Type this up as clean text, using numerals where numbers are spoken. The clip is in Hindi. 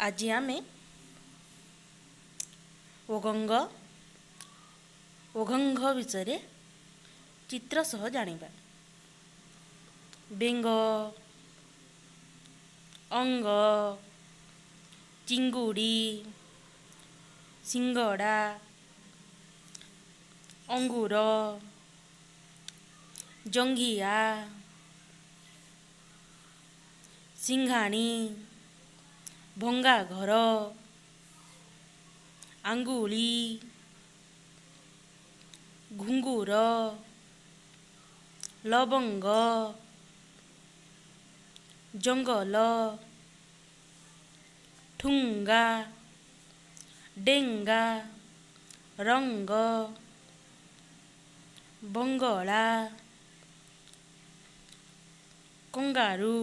आज आमे ओघंग विषय चित्र सह जानिबा। बेंग, अंग, चिंगुड़ी, सिंगड़ा, अंगूर, जंघिया, सिंघाणी, भंगा घर, आंगुली, घुंगुर, लवंग, जंगल, ठुंगा, डेंगा, रंग, बंगला, कंगारू।